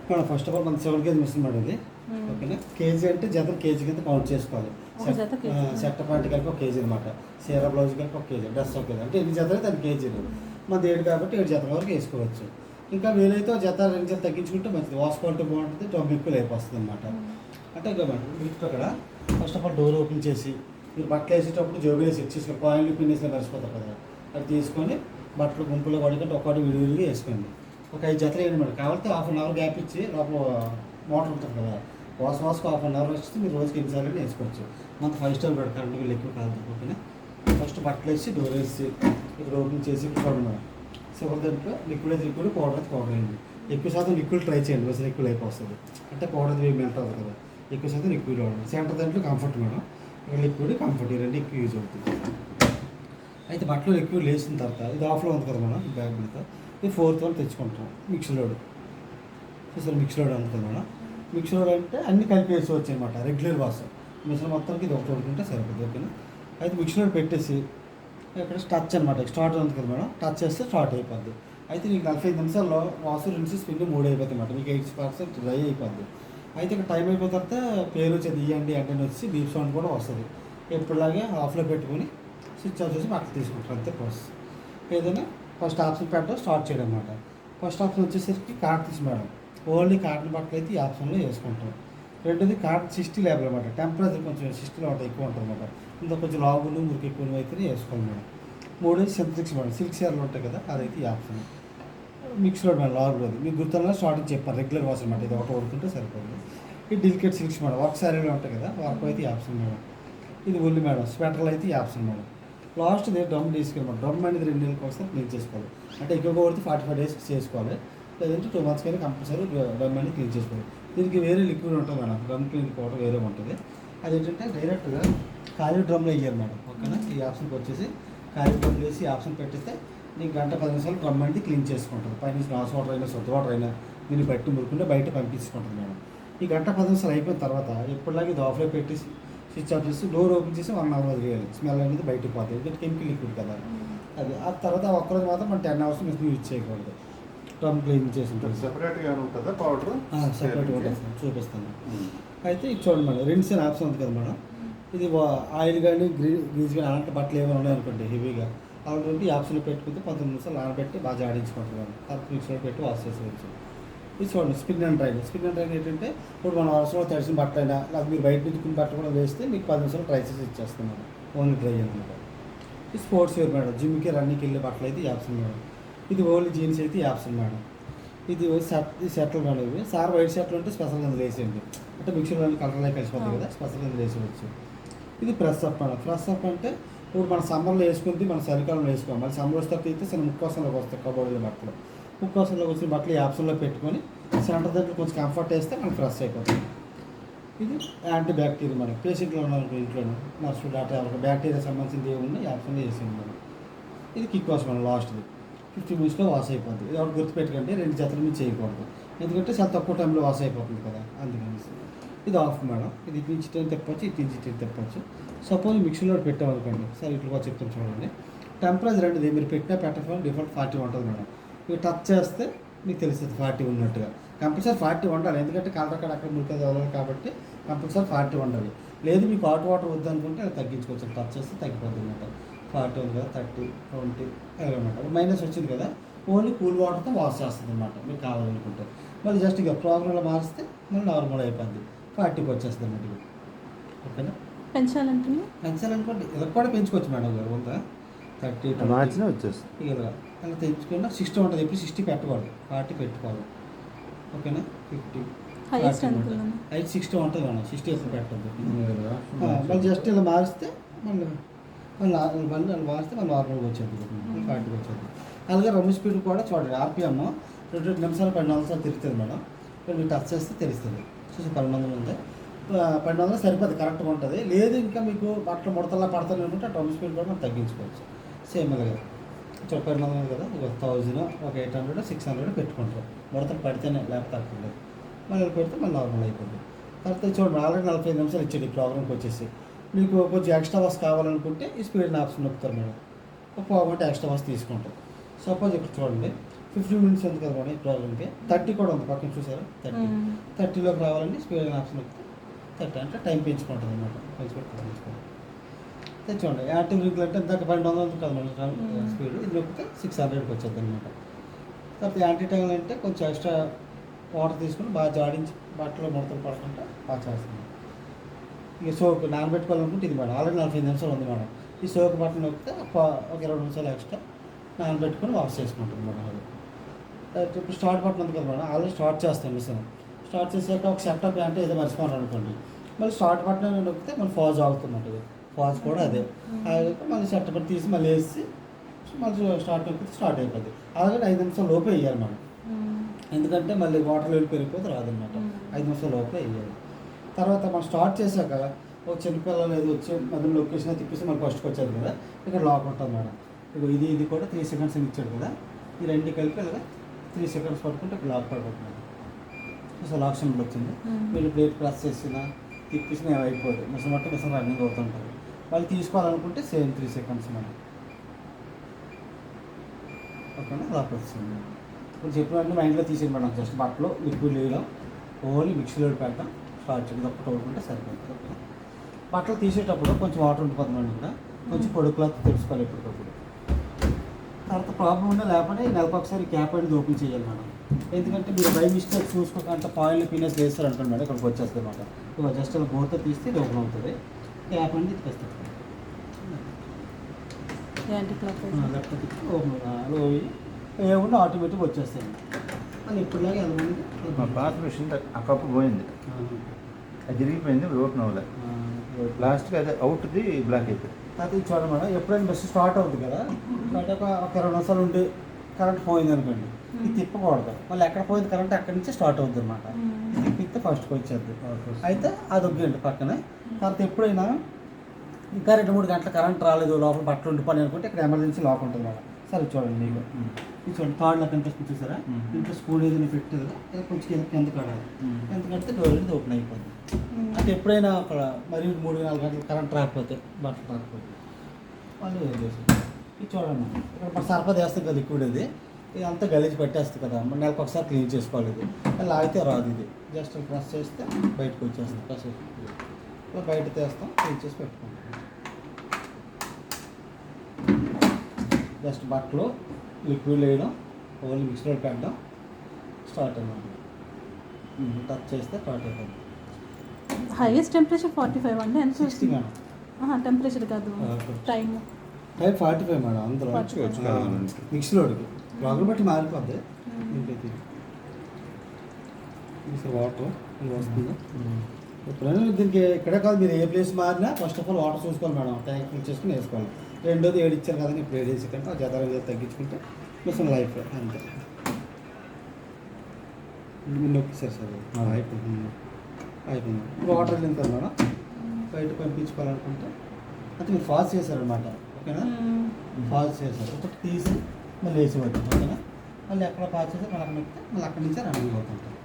Madam first of all మన 7 kg machine madam ఇది. ఓకేనా, కేజీ అంటే జత కేజీ కింద కౌంట్ చేసుకోవాలి. సెట్ పాయింట్ కలిపి 1 kg అనమాట. చీర బ్లౌజ్ కలిపి 1 kg, డ్రెస్ 1 kg అంటే 8 జతలు 10 kg. మన 7 కాబట్టి 7 జతల వరకు వేసుకోవచ్చు. ఇంకా వీలైతే జత 2 జత తగ్గించుకుంటే మంచిది. వాష్ క్వాలిటీ బాగుంటుంది, డబ్బు ఎక్కువ లేపు వస్తుంది అనమాట. అంటే ఇక మేడం వీటితో అక్కడ first of all door open చేసి మీరు బట్టలు వేసేటప్పుడు జోబులు సెట్ చేసుకొని కాయిన్లు పిన్నేసినా మర్చిపోతారు కదా, అది తీసుకొని బట్టలు గుంపులో పడుకుంటే ఒకటి విడివిడిగా వేసుకోండి. ఒక 5 జతలు వేయండి మేడం. కావాలంటే 1/2 అవర్ గ్యాప్ ఇచ్చి లోపల మోటార్ ఉంటుంది కదా, వాష్కి 1/2 అవర్ వచ్చి మీరు రోజుకి ఎన్నిసార్లు వేసుకోవచ్చు. మనకు 5 స్టార్ పెడతారు, కరెంట్ బిల్ ఎక్కువ కాదు. ఓకేనా, ఫస్ట్ బట్టలు వేసి డోర్ వేసి ఇక్కడ ఓపెన్ చేసి చూడండి మేడం. చివరి దాంట్లో లిక్విడ్ పౌడర్ వేయండి. ఎక్కువ శాతం లిక్విడ్ ట్రై చేయండి, బస్ ఎక్కువ లేపు వస్తుంది. అంటే పౌడర్ మెల్ట్ అవుతుంది కదా, ఎక్కువ శాతం లిక్విడ్ వాడండి. సెంటర్ దాంట్లో కంఫర్ట్ మేడం, ఇక్కడ లిక్విడ్ కంఫర్ట్ ఈ 2 ఎక్కువ యూజ్ అవుతుంది. అయితే బట్టలు ఎక్కువ లేచిన తర్వాత ఇది ఆఫ్లో ఉంది కదా మేడం, బ్యాగ్ మీద ఇది 4th వన్ తెచ్చుకుంటాం. మిక్స్ లోడ్ చూసారు, మిక్స్ లోడ్ ఉంటుంది మేడం. మిక్స్ లోడ్ అంటే అన్ని కలిపి వేసుకోవచ్చు అనమాట. రెగ్యులర్ వాష్ మిషన్ మొత్తానికి ఇది ఒకటి ఉడుకుంటే సరిపోతుంది. ఓకేనా, అయితే మిక్స్ లోడ్ పెట్టేసి ఇక్కడ టచ్ అనమాట, స్టార్ట్ ఉంది కదా మేడం, టచ్ చేస్తే స్టార్ట్ అయిపోద్ది. అయితే మీకు 45 నిమిషాల్లో వాసు రిన్స్ స్పిన్ 3 అయిపోతుంది అనమాట. మీకు 80% డ్రై అయిపోద్ది. అయితే ఇక్కడ టైం అయిపోయిన తర్వాత పేరు వచ్చేది ఇవ్వండి అంటే వచ్చి బీప్ సౌండ్ కూడా వస్తుంది. ఎప్పుడులాగే ఆఫ్లో పెట్టుకొని స్విచ్ ఆఫ్ చేసి బట్టలు తీసుకుంటారు, అంతే ప్రాసెస్. ఏదైనా ఫస్ట్ ఆప్షన్ పెట్టడం స్టార్ట్ చేయడం అనమాట. ఫస్ట్ ఆప్షన్ వచ్చేసరికి కార్డ్ తీసి మేడం, ఓన్లీ కాటన్ బట్టలు అయితే ఈ ఆప్షన్లో వేసుకుంటాం. రెండోది కార్డ్ 60 లేబుల్ అనమాట. టెంపరేచర్ కొంచెం 60లో ఉంటుంది, ఎక్కువ ఉంటుంది అనమాట. ఇంకా కొంచెం లాగులు మురికి ఎక్కువ అయితే వేసుకోవాలి మేడం. మూడోది సింథటిక్స్ మేడం, సిల్క్ చీరలు ఉంటాయి కదా, అదైతే ఈ ఆప్షన్. మిక్స్లో మేడం లాగులు మీకు గుర్తున్నా స్టార్టింగ్ చెప్పాను, రెగ్యులర్ వాష్ అనమాట. ఇది ఒకటి ఉడుకుంటే సరిపోతుంది. ఈ డెలికేట్ సిల్క్స్ మేడం, వర్క్ శారీలో ఉంటాయి కదా, వర్క్ అయితే ఈ ఆప్షన్ మేడం. ఇది ఉల్లి మేడం, స్వెటర్లు అయితే ఈ ఆప్షన్ మేడం. లాస్ట్ది డ్రమ్ తీసుకెళ్ళి డ్రమ్ అనేది 2 నెలలకు ఒకసారి క్లీన్ చేసుకోవాలి. అంటే ఎక్కువగా కొడితే 45 days చేసుకోవాలి, లేదంటే 2 months కైనా కంపల్సరీ డ్రమ్ అనేది క్లీన్ చేసుకోవాలి. దీనికి వేరే లిక్విడ్ ఉంటుంది మేడం, డ్రమ్ క్లీన్ పౌడర్ వేరే ఉంటుంది. అదేంటంటే డైరెక్ట్గా ఖాళీ డ్రమ్లో వేయాలి మేడం. ఓకేనా, ఈ ఆప్షన్కి వచ్చేసి ఖాళీ డ్రమ్ వేసి ఈ ఆప్షన్ పెట్టిస్తే నీకు 1-10 నిమిషాలు డ్రమ్ అనేది క్లీన్ చేసుకుంటుంది. పైన నాస్ వాటర్ అయినా సొద్దు వాటర్ అయినా దీన్ని బట్టి మురుకుంటే బయట పంపించుకుంటుంది మేడం. ఈ 1-10 నిమిషాలు అయిపోయిన తర్వాత ఎప్పటిలాగే ఇది ఆఫ్లో పెట్టేసి స్విచ్ ఆఫ్ చేసి డోర్ ఓపెన్ చేసి 1 hour వదిలేయాలి. స్మెల్ అనేది బయటకు పోతుంది, ఎందుకంటే కెమికల్ లిక్విడ్ కదా అది. ఆ తర్వాత ఒక్కరోజు మాత్రం మనం 10 hours మిషన్ యూజ్ చేయకూడదు. డ్రమ్ క్లీన్ చేసి ఉంటుంది, సెపరేట్గా ఉంటుందా పౌడర్? సెపరేట్గా ఉంటుంది, చూపిస్తాను. అయితే ఇది చూడండి మేడం, రిన్స్ అనే ఆప్షన్ ఉంది కదా మేడం. ఇది ఆయిల్ కానీ గ్రీజ్ కానీ అలాంటి బట్టలు ఏమైనా ఉన్నాయనుకోండి హెవీగా, అలాంటి ఈ ఆప్షన్లో పెట్టుకుంటే 15 నిమిషాలు నానబెట్టి బాగా జాడించుకుంటున్నాను. తర్వాత మిక్సీలో పెట్టి వాష్ చేసేవచ్చు. ఇది చూడండి spin and drain. Spin and drain ఏంటంటే ఇప్పుడు మనం అవసరంలో తడిసిన బట్టలైనా లేదా మీరు బయట నుంచి కొన్ని బట్టలు కూడా వేస్తే మీకు 10 నిమిషాలు డ్రై చేసి ఇచ్చేస్తున్నాను, ఓన్లీ డ్రై అనమాట. ఇది స్పోర్ట్స్ వేర్ మేడం, జిమ్కి రన్నింగ్కి వెళ్ళే బట్టలు అయితే ఈ ఆప్షన్ మేడం. ఇది ఓన్లీ జీన్స్ అయితే ఈ ఆప్షన్ మేడం. ఇది షర్ట్లు మేడం. ఇవి సార్ వైట్ షర్ట్లు ఉంటే స్పెషల్ కింద వేసేయండి, అంటే మిక్సర్లో కలర్లో కలిసిపోతాయి కదా, స్పెషల్ కింద వేసేవచ్చు. ఇది press up madam. Press up అంటే ఇప్పుడు మన సమ్మర్లో వేసుకుంటే మన చలికాలంలో వేసుకోవాలి. మళ్ళీ సమ్మర్ వస్తే అయితే చిన్న ముక్కోసంలోకి వస్తాయి కబోర్డ్లో బట్టలు. ముక్కోసంలోకి వచ్చిన బట్టలు ఈ ఆప్షన్లో పెట్టుకొని సెంటర్ దగ్గర కొంచెం కంఫర్ట్ వేస్తే మనకి ఫ్రెష్ అయిపోతుంది. ఇది యాంటీ బ్యాక్టీరియా మేడం. పేషెంట్లో ఉన్న ఇంట్లో నర్సు డాక్టర్ ఎవరికి బ్యాక్టీరియా సంబంధించింది ఏమున్నా ఈ ఆప్షన్లో వేసేయండి మేడం. ఇది కిక్ వాష్ మేడం, లాస్ట్ది 50 minutesలో వాష్ అయిపోతుంది. ఇది ఎవరు గుర్తుపెట్టుకండి, 2 జతల మీద చేయకూడదు, ఎందుకంటే చాలా తక్కువ టైంలో వాష్ అయిపోతుంది కదా, అందుకని. ఇది ఆఫ్ మేడం. ఇది ఇటు నుంచి టెన్ తెప్పచ్చు, ఇటు నుంచి టెన్ తెప్పచ్చు. సపోజ్ మిక్సీలో పెట్టామనుకోండి, సరే ఇట్లా చెప్తాను చూడండి. టెంపరేచర్ అనేది మీరు పెట్టినా పెట్టకపోయినా డిఫాల్ట్ 40 ఉంటుంది మేడం. ఇవి టచ్ చేస్తే మీకు తెలుస్తుంది 40 ఉన్నట్టుగా. కంపల్సరీ 40 ఉండాలి, ఎందుకంటే కలర్ అక్కడ మురికేది అవ్వాలి కాబట్టి కంపల్సరీ 40 ఉండాలి. లేదు మీకు హాట్ వాటర్ వద్దనుకుంటే అది తగ్గించుకోవచ్చు, టచ్ చేస్తే తగ్గిపోతుంది అనమాట. 40 ఉంది కదా, 30, 20 అనమాట. మైనస్ వచ్చింది కదా, ఓన్లీ కూల్ వాటర్తో వాష్ చేస్తుంది అనమాట మీకు కావాలనుకుంటే. మళ్ళీ జస్ట్ ఇక ప్రోగ్రాంలో మారిస్తే మళ్ళీ నార్మల్ అయిపోద్ది, 40కి వచ్చేస్తుంది అన్నమాట. ఓకేనా, పెంచాలనుకోండి ఇలా కూడా పెంచుకోవచ్చు మేడం గారు. ఉందా 30 మార్చిన వచ్చేస్తుంది ఇలా అలా తెచ్చుకున్నా 60 ఉంటుంది. ఎప్పుడు 60 పెట్టకూడదు, 40 పెట్టుకోవాలి. ఓకేనా, 50 అయితే 60 ఉంటుంది మేడం. 60 ఎప్పుడు పెట్టద్దు. మళ్ళీ జస్ట్ ఇలా మారిస్తే మళ్ళీ మారిస్తే మళ్ళీ నార్మల్గా వచ్చేది, 40కి వచ్చేది. అలాగే రమ్ము స్పీడ్ కూడా చూడండి, ఆర్పిఎమ్ 2 నిమిషాలు 12 నిమిషాలు తిరుగుతుంది మేడం. మీరు టచ్ చేస్తే తెలుస్తుంది. చూసి 1200 ఉంది, 1200 సరిపోతుంది, కరెక్ట్గా ఉంటుంది. లేదు ఇంకా మీకు బట్టలు ముడతల్లా పడతాను అనుకుంటే రమ్ము స్పీడ్ కూడా మనం తగ్గించుకోవచ్చు. సేమ్ అలాగే 1200 కదా, 1000, 800, 600 పెట్టుకుంటారు. ముడతలు పడితేనే, లేకపోతే తక్కువ. మళ్ళీ పెడితే మళ్ళీ నార్మల్ అయిపోతుంది. తర్వాత చూడండి ఆల్రెడీ 45 నిమిషాలు ఇచ్చాడు ఈ ప్రోగ్రామ్కి వచ్చేసి. మీకు కొంచెం ఎక్స్ట్రా వాష్ కావాలనుకుంటే ఈ స్పీడ్ ఆప్షన్ నొక్కుతారు మేడం, ఒక పావుగంట ఎక్స్ట్రా వాష్ తీసుకుంటాం. సపోజ్ ఇక్కడ చూడండి 15 మినిట్స్ ఉంది కదా మేడం ఈ ప్రాబ్లమ్కి. 30 కూడా ఉంది పక్కన చూసారా 30. 30లోకి రావాలండి స్పీడ్ ఆప్షన్ వస్తే 30 అంటే టైం పెంచుకుంటుంది అనమాట. పెంచుకోవాలి చూడండి. యాక్టివ్ రింకులు అంటే ఇందాక 1200 ఉంది కదా మేడం స్పీడ్, ఇది నొక్కితే 600కి వచ్చేది అనమాట. తర్వాత యాంటీ ట్యాంగిల్ అంటే కొంచెం ఎక్స్ట్రా వాటర్ తీసుకుని బాగా జాడించి బట్టలో ముడతలు పడకుండా బాగా చేస్తుంది. ఇక సోకు నానబెట్టుకోవాలనుకుంటే ఇది మేడం ఆల్రెడీ 45 నిమిషాలు ఉంది మేడం. ఈ సోకు బట్టలు నొక్కితే ఒక 20 నిమిషాలు ఎక్స్ట్రా నానబెట్టుకొని వాష్ చేసుకుంటుంది మేడం. అది ఇప్పుడు స్టార్ట్ బటన్ ఉంది కదా మేడం, ఆల్రెడీ స్టార్ట్ చేస్తాం మిషన్. స్టార్ట్ చేసాక ఒక సెటప్ అంటే ఏదో మర్చిపోవాలి అనుకోండి, మళ్ళీ స్టార్ట్ బటన్ నొక్కితే మళ్ళీ ఫాజ్ ఆగుతున్నట్టు. ఫాజ్ కూడా అదే మళ్ళీ సెటప్ బటన్ తీసి మళ్ళీ వేసి మళ్ళీ స్టార్ట్ నొక్కితే స్టార్ట్ అయిపోద్ది. అలాగే 5 నిమిషాలు లోపే వేయాలి మనం, ఎందుకంటే మళ్ళీ వాటర్ లెవెల్ పెరిగిపోతే రాదనమాట. 5 నిమిషాల లోపే వేయాలి. తర్వాత మనం స్టార్ట్ చేశాక ఒక చిన్నపిల్లలు ఏదో వచ్చి మధ్య లొకేషన్ తిప్పేసి మళ్ళీ ఫస్ట్కి వచ్చారు కదా, ఇక్కడ లాక్ ఉంటుంది మేడం. ఇక ఇది కూడా 3 సెకండ్స్ ఇచ్చాడు కదా, ఈ రెండు కలిపి ఇలాగా 3 సెకండ్స్ పట్టుకుంటే ఇక్కడ లాక్ పడిపోతుంది. సో లాక్ సింబల్ వచ్చింది. మీరు ప్లేట్ ప్రెస్ చేసినా తిప్పేసినా అయిపోతుంది. మిషన్ బట్టి మిషన్ రన్నింగ్ అవుతుంటుంది. వాళ్ళు తీసుకోవాలనుకుంటే సేమ్ 3 సెకండ్స్ మేడం. ఓకేనా, లాక్ వచ్చింది. ఇప్పుడు చెప్పినట్టు మైండ్లో తీసేది మేడం. జస్ట్ బట్టలో లిక్విడ్ వేయడం, ఓన్లీ మిక్సీలో పెట్టడం, స్టార్ట్ చేయడం ఒకటి ఓడుకుంటే సరిపోతుంది. ఓకే, బట్టలు తీసేటప్పుడు కొంచెం వాటర్ ఉండిపోతుంది మేడం. ఇక్కడ కొంచెం పొడి క్లాత్ తెలుసుకోవాలి ఎప్పటికప్పుడు. తర్వాత ప్రాబ్లం ఉండే లేకపోతే నెలకు ఒకసారి క్యాప్ అనేది ఓపెన్ చేయాలి మేడం. ఎందుకంటే మీరు బై మిస్టేక్ చూసుకోకుండా పాయిల్ పినెస్ వేస్తారు అనుకోండి మేడం, ఇక్కడికి వచ్చేస్తుంది అనమాట. ఇక జస్ట్ అలా గోతో తీస్తే ఇది ఓపెన్ అవుతుంది. క్యాప్ అనేది తీస్తారు ఓపెన్ ఏముంటే ఆటోమేటిక్ వచ్చేస్తాయి. మళ్ళీ ఇప్పుడులాగే మా పాత మిషన్ ఆ కప్పు పోయింది, అది జరిగిపోయింది, ఓపెన్ అవ్వలేదు. లాస్ట్కి అదే అవుట్ది బ్లాక్ అయిపోయింది. అది చూడండి మేడం, ఎప్పుడైనా బస్సు స్టార్ట్ అవుతుంది కదా, స్టార్ట్ ఒక 20 నిమిషాలు ఉండి కరెంట్ పోయింది అనుకోండి, ఇది తిప్పకూడదు. మళ్ళీ ఎక్కడ పోయింది కరెంట్ అక్కడి నుంచి స్టార్ట్ అవుతుంది అనమాట. తిప్పితే ఫస్ట్కి వచ్చేది. అయితే అది ఒగ్గండి పక్కనే. తర్వాత ఎప్పుడైనా ఇంకా 2-3 గంటల కరెంట్ రాలేదు, లోపల బట్టలు ఉండిపోయి అనుకుంటే ఇక్కడ ఎమర్జెన్సీ లాక్ ఉంటుంది మేడం. సరే చూడండి, మీకు ఇది చూడండి, థర్డ్ లాక్ ఇంట్రెస్ట్ చూసారా, ఇంట్లో స్కూల్ ఏదైనా పెట్టేది కదా, కొంచెం కింద కడాలి. ఎంత కడితే డోర్ అనేది ఓపెన్ అయిపోతుంది. అంటే ఎప్పుడైనా అక్కడ మరి 3-4 గంటలు కరెంట్ రాకపోతే, బట్టలు రాకపోతే వాళ్ళు ఏం చేస్తారు. ఇది చూడండి, ఇక్కడ మన సరఫరా చేస్తాం కదా లిక్విడ్, ఇది అంతా గలీజ్ పెట్టేస్తుంది కదా, మన నెలకు ఒకసారి క్లీన్ చేసుకోవాలి. ఇది అలా అయితే రాదు. ఇది జస్ట్ ప్రెస్ చేస్తే బయటకు వచ్చేస్తుంది. ప్రెస్ ఇలా బయట తీస్తాం, క్లీన్ చేసి పెట్టుకుంటాం. జస్ట్ బట్టలు లిక్విడ్ వేయడం, ఓన్లీ మిక్సీలో పెట్టడం, స్టార్ట్ అన్నమాట. టచ్ చేస్తే స్టార్ట్ అయిపోతుంది. హైయెస్ట్ టెంపరేచర్ 45 అండి. ఎంత 60 మేడం. టెంపరేచర్ కాదు, టైం 45 మేడం. అందులో మిక్సీలోకి వాటర్ బట్టి మారిపోద్ది. ఇంకైతే వాటర్ ఇది వస్తుంది. ఎప్పుడైనా దీనికి ఇక్కడే కాదు, మీరు ఏ ప్లేస్ మారినా ఫస్ట్ ఆఫ్ ఆల్ వాటర్ చూసుకోవాలి మేడం. ట్యాంక్ ఫిల్ చేసుకుని వేసుకోవాలి. రెండోది 7 ఇచ్చారు కదండి, ఇప్పుడు 7 వేసి కంటే ఆ జత తగ్గించుకుంటే మిషన్ లైఫ్ అంతే. నొక్కిసారు సార్ అయిపోయింది. వాటర్ వెళ్ళింది కదా మేడం, బయట పంపించుకోవాలనుకుంటే అంటే మీరు ఫాస్ట్ చేశారనమాట. ఓకేనా, ఫాస్ట్ చేశారు. ఒకటి తీసి మళ్ళీ వేసి వద్దు. ఓకేనా, మళ్ళీ ఎక్కడ పాస్ చేస్తే మళ్ళీ అక్కడ నొక్కితే మళ్ళీ అక్కడి నుంచే రన్నింగ్ అవుతుంటారు.